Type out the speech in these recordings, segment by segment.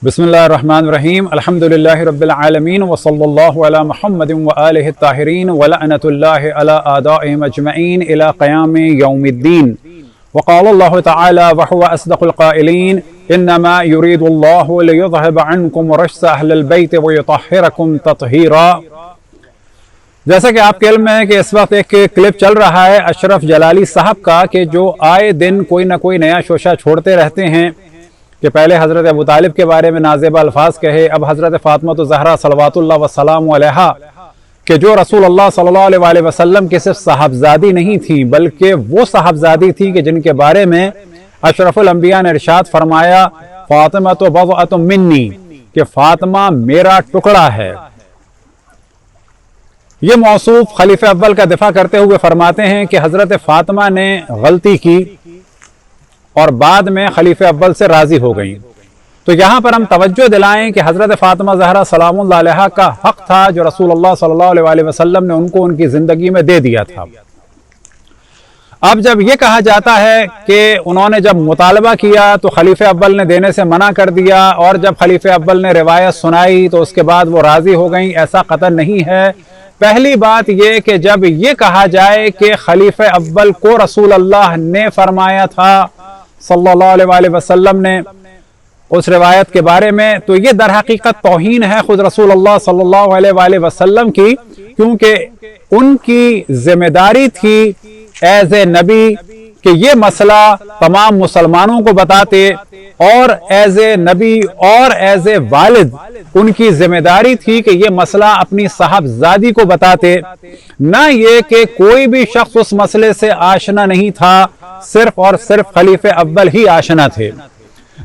बिस्मिल्लाहिर्रहमानिर्रहीम अल्हम्दुलिल्लाहि रब्बिल आलमीन व सल्लल्लाहु अला मुहम्मदिन व आलिहि ताहिरीन व लअनतुल्लाहि अला आदाइहिम अजमईन इला क़यामि यौमिद्दीन व क़ाल अल्लाहु तआला व हुवा अस्दक़ुल क़ाइलीन इन्नमा युरीदुल्लाहु लियुज़हिब अन्कुम रज्स अहलिल बैत व युतहिरकुम तत्हीरा। जैसा कि आपके इल्म में है कि इस वक्त एक क्लिप चल रहा है अशरफ जलाली साहब का, कि जो आए दिन कोई ना कोई नया शोशा छोड़ते रहते हैं कि पहले हज़रत अबू तालिब के बारे में नाज़ेबा अल्फाज कहे, अब हज़रत फ़ातिमा ज़हरा सलवातुल्लाह व सलाम अलैहा कि जो रसूल अल्लाह सल्लल्लाहु अलैहि वसल्लम की सिर्फ साहबजादी नहीं थी बल्कि वो साहबजादी थी कि जिनके बारे में अशरफुल अंबिया ने इरशाद फरमाया फ़ातिमा तो बज़अतुम मिन्नी, कि फ़ातिमा मेरा टुकड़ा है। ये मौसूफ खलीफा अव्वल का दिफा करते हुए फरमाते हैं कि हज़रत फ़ातिमा ने गलती की और बाद में खलीफा अव्वल से राजी हो गई। तो यहाँ पर हम तवज्जो दिलाएं कि हज़रत फ़ातिमा ज़हरा सलामुल्लाह अलैहा का हक़ था जो रसूलुल्लाह सल्लल्लाहु अलैहि वसल्लम ने उनको उनकी ज़िंदगी में दे दिया था। अब जब ये कहा जाता है कि उन्होंने जब मुतालबा किया तो खलीफा अव्वल ने देने से मना कर दिया, और जब खलीफा अव्वल ने रिवायत सुनाई तो उसके बाद वो राज़ी हो गई, ऐसा कतई नहीं है। पहली बात ये कि जब ये कहा जाए कि खलीफा अव्वल को रसूल अल्लाह ने फरमाया था सल्लल्लाहु अलैहि वसल्लम ने उस रिवायत के बारे में, तो ये दर हकीकत तौहीन है खुद रसूल अल्लाह सल्लल्लाहु अलैहि वसल्लम की, क्योंकि उनकी जिम्मेदारी थी एज ए नबी कि ये मसला तमाम मुसलमानों को बताते, और एज ए नबी और एज ए वालिद उनकी जिम्मेदारी थी कि ये मसला अपनी साहबजादी को बताते, ना ये कि कोई भी शख्स उस मसले से आशना नहीं था, सिर्फ और सिर्फ खलीफा अव्वल ही आशना थे।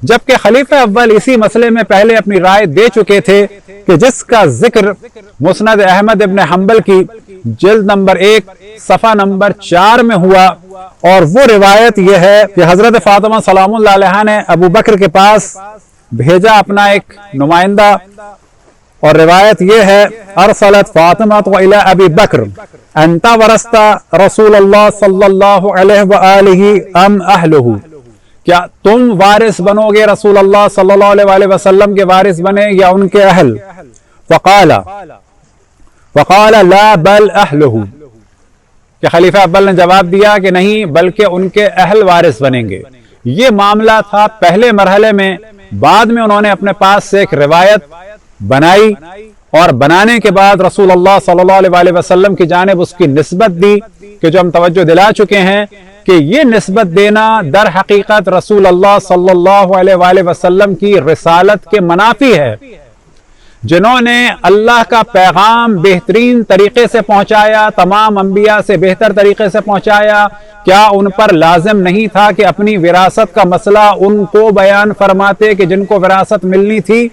जबकि खलीफा अव्वल इसी मसले में पहले अपनी राय दे चुके थे कि जिसका जिक्र मुस्नद अहमद इब्न हंबल की जिल्द नंबर 1 सफ़ा नंबर 4 में हुआ, और वो रिवायत यह है कि हज़रत फ़ातिमा सलामुल्लाह अलैहा ने अबू बकर के पास भेजा अपना एक नुमाइंदा, और रिवायत यह है अरसलत फ़ातिमा तो इला अबी बकर अंता वरस्ता रसूलुल्लाह सल्लल्लाहु अलैहि अम अहलुहु, क्या तुम वारिस बनोगे रसूल अल्लाह सल्लल्लाहु अलैहि वसल्लम के वारिस बने या उनके अहल? फ़क़ाला ला बल अहलुहु, कि खलीफा अव्वल ने जवाब दिया कि नहीं बल्कि उनके अहल वारिस बनेंगे। ये मामला था पहले मरहले में। बाद में उन्होंने अपने पास से एक रिवायत बनाई, और बनाने के बाद रसूल अल्लाह सल्लल्लाहु अलैहि वसल्लम की जानिब उसकी निस्बत दी, कि जो हम तवज्जो दिला चुके हैं कि ये निस्बत देना दर हकीकत रसूल अल्लाह सल्लल्लाहु अलैहि वसल्लम की रिसालत के मनाफी है। जिन्होंने अल्लाह का पैगाम बेहतरीन तरीके से पहुंचाया, तमाम अंबिया से बेहतर तरीके से पहुंचाया, क्या उन पर लाजिम नहीं था कि अपनी विरासत का मसला उनको बयान फरमाते कि जिनको विरासत मिलनी थी?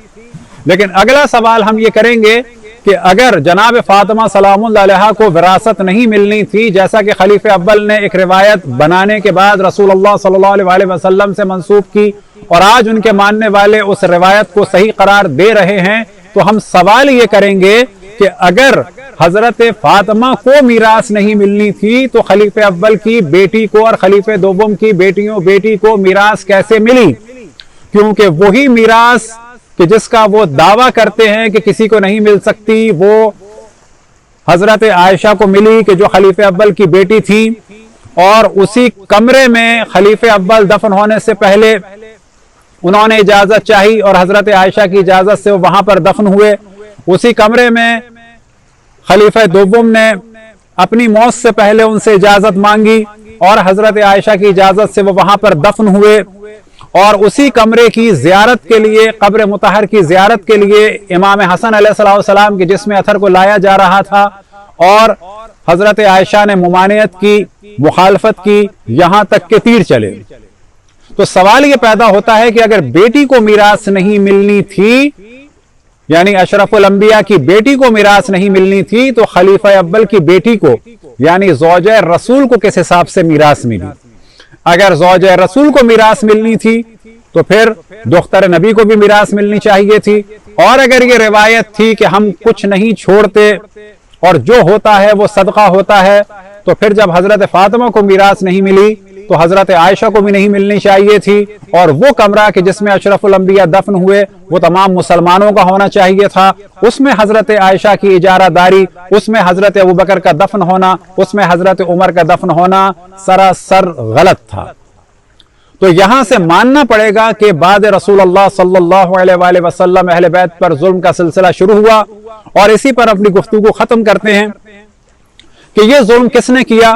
लेकिन अगला सवाल हम ये करेंगे कि अगर जनाब फ़ातिमा सलामुल्लाह अलैहा को विरासत नहीं मिलनी थी, जैसा कि खलीफा अव्वल ने एक रिवायत बनाने के बाद रसूल अल्लाह सल्लल्लाहु अलैहि वसल्लम से मंसूब की, और आज उनके मानने वाले उस रिवायत को सही करार दे रहे हैं, तो हम सवाल ये करेंगे कि अगर हजरत फ़ातिमा को मीरास नहीं मिलनी थी तो खलीफा अव्वल की बेटी को और खलीफा दोम की बेटी को मीरास कैसे मिली? क्योंकि वही मीरास कि जिसका वो दावा करते हैं कि किसी को नहीं मिल सकती, वो हजरत आयशा को मिली कि जो खलीफा अव्वल की बेटी थी, और उसी कमरे में खलीफा अव्वल दफन होने से पहले उन्होंने इजाजत चाही और हजरत आयशा की इजाजत से वो वहां पर दफन हुए। उसी कमरे में खलीफा दोम ने अपनी मौत से पहले उनसे इजाजत मांगी और हजरत आयशा की इजाजत से वो वहां पर दफन हुए, और उसी कमरे की जियारत के लिए, कब्र मुतहर की जियारत के लिए इमाम हसन अलैहिस्सलाम के जिस्म अथर को लाया जा रहा था, और हजरत आयशा ने मुमानियत की, मुखालफत की, यहां तक के तीर चले। तो सवाल ये पैदा होता है कि अगर बेटी को मीरास नहीं मिलनी थी, यानी अशरफुल अंबिया की बेटी को मीरास नहीं मिलनी थी, तो खलीफा अव्वल की बेटी को यानी ज़ौजे रसूल को किस हिसाब से मीरास मिली? अगर ज़ौजे रसूल को मीरास मिलनी थी तो फिर दुख्तर नबी को भी मीरास मिलनी चाहिए थी। और अगर ये रिवायत थी कि हम कुछ नहीं छोड़ते और जो होता है वो सदका होता है, तो फिर जब हजरत फातिमा को मीरास नहीं मिली تو حضرت عائشہ کو بھی نہیں ملنی چاہیے تھی، اور وہ کمرہ کہ جس میں اشرف الانبیاء دفن ہوئے وہ تمام مسلمانوں کا ہونا چاہیے تھا، اس میں حضرت عائشہ کی اجارہ داری، اس میں حضرت ابوبکر کا دفن ہونا، اس میں حضرت عمر کا دفن ہونا سراسر غلط تھا۔ تو یہاں سے ماننا پڑے گا کہ بعد رسول اللہ صلی اللہ علیہ وآلہ وسلم اہل بیت پر ظلم کا سلسلہ شروع ہوا، اور اسی پر اپنی گفتگو ختم کرتے ہیں کہ یہ ظلم کس نے کیا،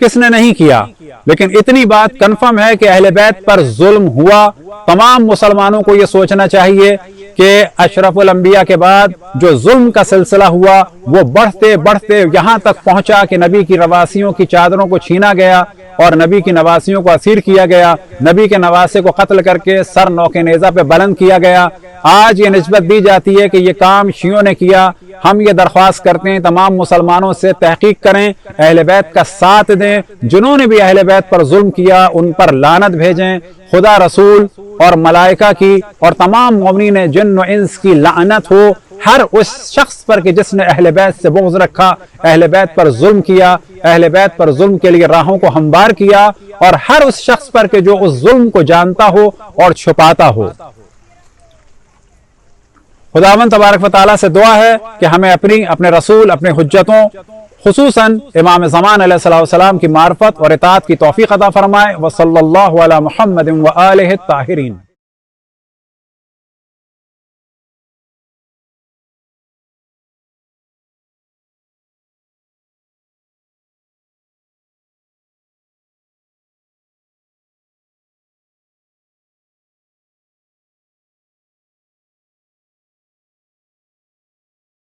کس نے نہیں کیا، لیکن اتنی بات کنفرم ہے کہ اہل بیت پر ظلم ہوا۔ تمام مسلمانوں کو یہ سوچنا چاہیے کہ اشرف الانبیاء کے بعد جو ظلم کا سلسلہ ہوا وہ بڑھتے بڑھتے یہاں تک پہنچا کہ نبی کی نواسیوں کی چادروں کو چھینا گیا اور نبی کی نواسیوں کو اسیر کیا گیا، نبی کے نواسے کو قتل کر کے سر نوک نیزہ پہ بلند کیا گیا۔ آج یہ نسبت دی جاتی ہے کہ یہ کام شیعوں نے کیا۔ ہم یہ درخواست کرتے ہیں تمام مسلمانوں سے تحقیق کریں، اہل بیت کا ساتھ دیں، جنہوں نے بھی اہل بیت پر ظلم کیا ان پر لعنت بھیجیں۔ خدا، رسول اور ملائکہ کی اور تمام مومنین جن و انس کی لعنت ہو ہر اس شخص پر کہ جس نے اہل بیت سے بغض رکھا، اہل بیت پر ظلم کیا، اہل بیت پر ظلم کے لیے راہوں کو ہموار کیا، اور ہر اس شخص پر کہ جو اس ظلم کو جانتا ہو اور چھپاتا ہو۔ خداوند تبارک و تعالیٰ سے دعا ہے کہ ہمیں اپنے رسول، اپنے حجتوں، خصوصاً امام زمان علیہ السلام کی معرفت اور اطاعت کی توفیق عطا فرمائے۔ وصلی اللہ علی محمد وآلہ الطاہرین۔